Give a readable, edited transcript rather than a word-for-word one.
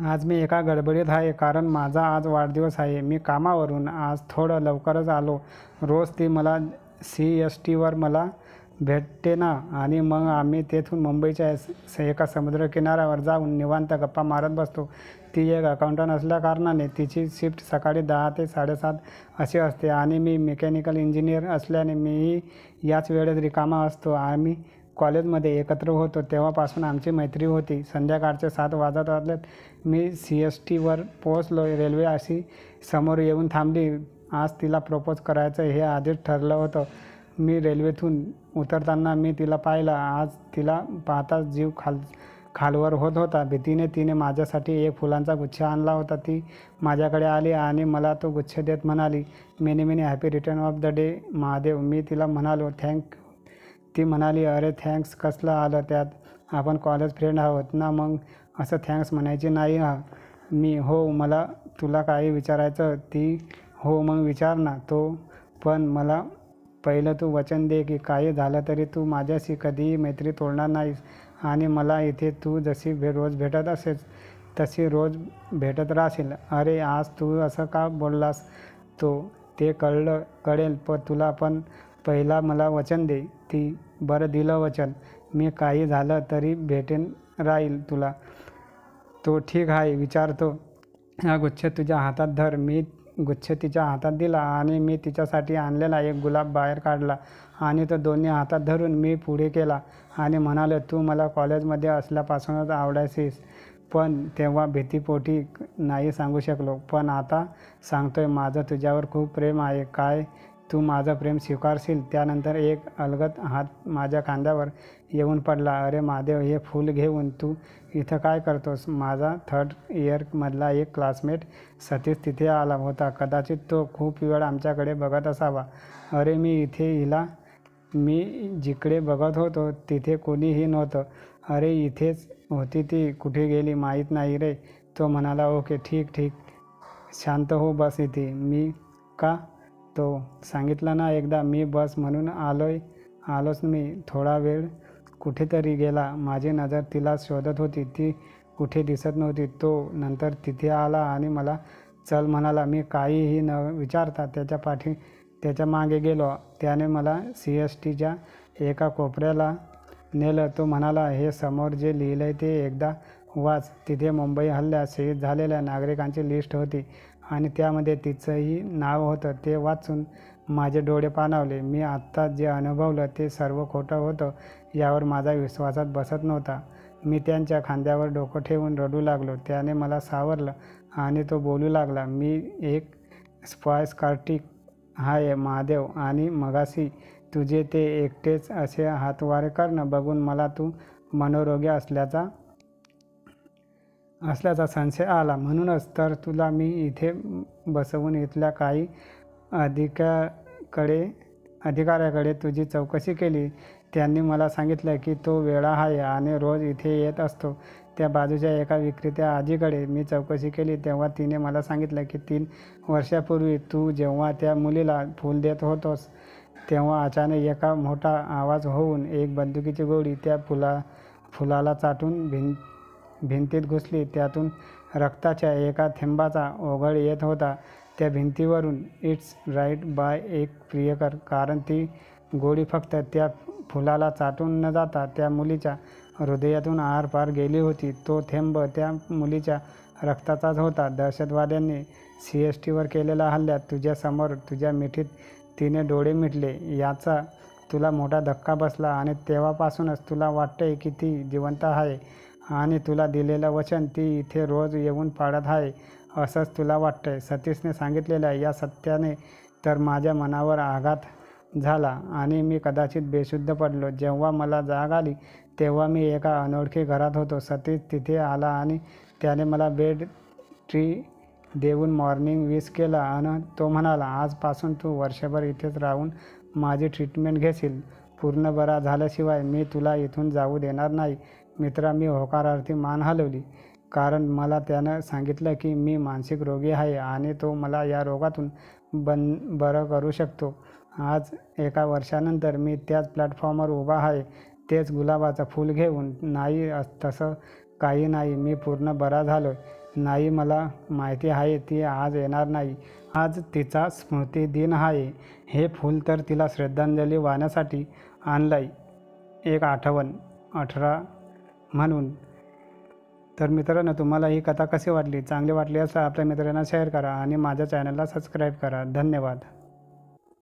आज मी एका गडबडीत आहे कारण माझा आज वाढदिवस आहे. मी कामावरून आज थोडं लवकरच आलो. रोज ती मला CSTवर मला भेटते ना आणि मग आम्ही तेथून मुंबईच्या एका समुद्रकिनाऱ्यावर जाऊन निवांत गप्पा मारत बसतो. ती एक अकाउंटंट असल्याकारणाने तिची शिफ्ट सकाळी 10 ते 7:30 अशी असते आणि मी मेकॅनिकल इंजिनियर असल्याने मीही याच वेळेत रिकामा असतो. आम्ही कॉलेजमध्ये एकत्र होतो तेव्हापासून आमची मैत्री होती. संध्याकाळचे 7 वाजत आलेत. मी CSTवर पोहोचलो. रेल्वे अशी समोर येऊन थांबली. आज तिला प्रपोज करायचं हे आधीच ठरलं होतं. मी रेल्वेतून उतरताना मी तिला पाहिलं. आज तिला पाहताच जीव खालवर होत होता. भीतीने तिने माझ्यासाठी एक फुलांचा गुच्छ आणला होता. ती माझ्याकडे आली आणि मला तो गुच्छ देत म्हणाली, many many happy return of the day Mahadev. मी तिला म्हणालो, थँक. ती म्हणाली, अरे थँक्स कसलं आलं त्यात, आपण कॉलेज फ्रेंड आहोत ना, मग असं थँक्स म्हणायची नाही हा. मी, हो मला तुला काही विचारायचं. ती, हो मग विचार ना. तो, पण मला पहिलं तू वचन दे की काही झालं तरी तू माझ्याशी कधीही मैत्री तोडणार नाहीस आणि मला इथे तू जशी रोज भेटत असेल तशी रोज भेटत राहशील. अरे आज तू असं का बोललास. ते कळेल पण तुला, पण पहिला मला वचन दे. ती, बरं दिलं वचन. मी काही झालं तरी भेटेन राहील तुला. तो, ठीक आहे विचारतो. हा गुच्छ तुझ्या हातात धर. मी गुच्छ तिच्या हातात दिला आणि मी तिच्यासाठी आणलेला एक गुलाब बाहेर काढला आणि तो दोन्ही हातात धरून मी पुढे केला आणि म्हणालो, तू मला कॉलेजमध्ये असल्यापासूनच आवडायचीस, पण तेव्हा भीतीपोटी नाही सांगू शकलो, पण आता सांगतोय. माझं तुझ्यावर खूप प्रेम आहे. काय तू माझं प्रेम स्वीकारशील. त्यानंतर एक अलगद हात माझ्या खांद्यावर येऊन पडला. अरे महादेव, हे फूल घेऊन तू इथं काय करतोस. माझा 3rd इयरमधला एक क्लासमेट सतीश तिथे आला होता. कदाचित तो खूप वेळ आमच्याकडे बघत असावा. अरे मी इथे हिला. मी जिकडे बघत होतो तिथे कोणीही नव्हतं. अरे इथेच होती ती, कुठे गेली माहीत नाही रे. तो म्हणाला, ओके ठीक, शांत हो, बस इथे. मी, का. तो, सांगितलं ना एकदा, मी बस म्हणून आलोच मी. थोडा वेळ कुठेतरी गेला. माझी नजर तिला शोधत होती. ती कुठे दिसत नव्हती. तो नंतर तिथे आला आणि मला चल म्हणाला. मी काहीही न विचारता त्याच्या मागे गेलो. त्याने मला CSTच्या एका कोपऱ्याला नेलं. तो म्हणाला, हे समोर जे लिहिलंय ते एकदा वाच. तिथे मुंबई हल्ल्यात शहीद झालेल्या नागरिकांची लिस्ट होती आणि त्यामध्ये तिचंही नाव होतं. ते वाचून माझे डोळे पाणावले. मी आत्ता जे अनुभवलं ते सर्व खोटं होतं यावर माझा विश्वासात बसत नव्हता. मी त्यांच्या खांद्यावर डोकं ठेवून रडू लागलो. त्याने मला सावरलं आणि तो बोलू लागला, मी एक स्पायस्कार्टिक आहे महादेव आणि मगाशी तुझे ते एकटेच असे हातवारे करणं बघून मला तू मनोरोगी असल्याचा संशय आला. म्हणूनच तर तुला मी इथे बसवून इथल्या काही अधिकाऱ्याकडे तुझी चौकशी केली. त्यांनी मला सांगितलं की तो वेडा आहे आणि रोज इथे येत असतो. त्या बाजूच्या एका विक्रेत्या आजीकडे मी चौकशी केली तेव्हा तिने मला सांगितलं की 3 वर्षापूर्वी तू जेव्हा त्या मुलीला फूल देत होतोस तेव्हा अचानक एका मोठा आवाज होऊन एक बंदुकीची गोळी त्या फुलाला चाटून भिंतीत घुसली. त्यातून रक्ताच्या एका थेंबाचा ओघळ येत होता. त्या भिंतीवरून इट्स राईट बाय एक प्रियकर, कारण ती गोळी फक्त त्या फुलाला चाटून न जाता त्या मुलीच्या हृदयातून आरपार गेली होती. तो थेंब त्या मुलीच्या रक्ताचाच होता. दहशतवाद्यांनी CSTवर केलेल्या हल्ल्यात तुझ्यासमोर तुझ्या मिठीत तिने डोळे मिटले याचा तुला मोठा धक्का बसला आणि तेव्हापासूनच तुला वाटतंय की ती जिवंत आहे आणि तुला दिलेलं वचन ती इथे रोज येऊन पाळत आहे असंच तुला वाटतंय. सतीशने सांगितलेल्या या सत्याने तर माझ्या मनावर आघात झाला आणि मी कदाचित बेशुद्ध पडलो. जेव्हा मला जाग आली तेव्हा मी एका अनोळखी घरात होतो. सतीश तिथे आला आणि त्याने मला बेड टी देऊन मॉर्निंग विश केलं आणि तो म्हणाला, आजपासून तू वर्षभर इथेच राहून माझी ट्रीटमेंट घेशील. पूर्ण बरा झाल्याशिवाय मी तुला इथून जाऊ देणार नाही. मित्रा, मी होकारार्थी मान हलवली, कारण मला त्यानं सांगितलं की मी मानसिक रोगी आहे आणि तो मला या रोगातून बरं करू शकतो. आज 1 वर्षानंतर मी त्याच प्लॅटफॉर्मवर उभा आहे, तेच गुलाबाचं फूल घेऊन. नाही, तसं काही नाही. मी पूर्ण बरा झालोय. नाही, मला माहिती आहे ती आज येणार नाही. आज तिचा स्मृतिदिन आहे. हे फूल तर तिला श्रद्धांजली वाहण्यासाठी आणलंय, एक आठवण 18 म्हणून. तर मित्रांनो, तुम्हाला ही कथा कशी वाटली? चांगली वाटली असं आपल्या मित्रांना शेअर करा आणि माझ्या चॅनलला सबस्क्राईब करा. धन्यवाद.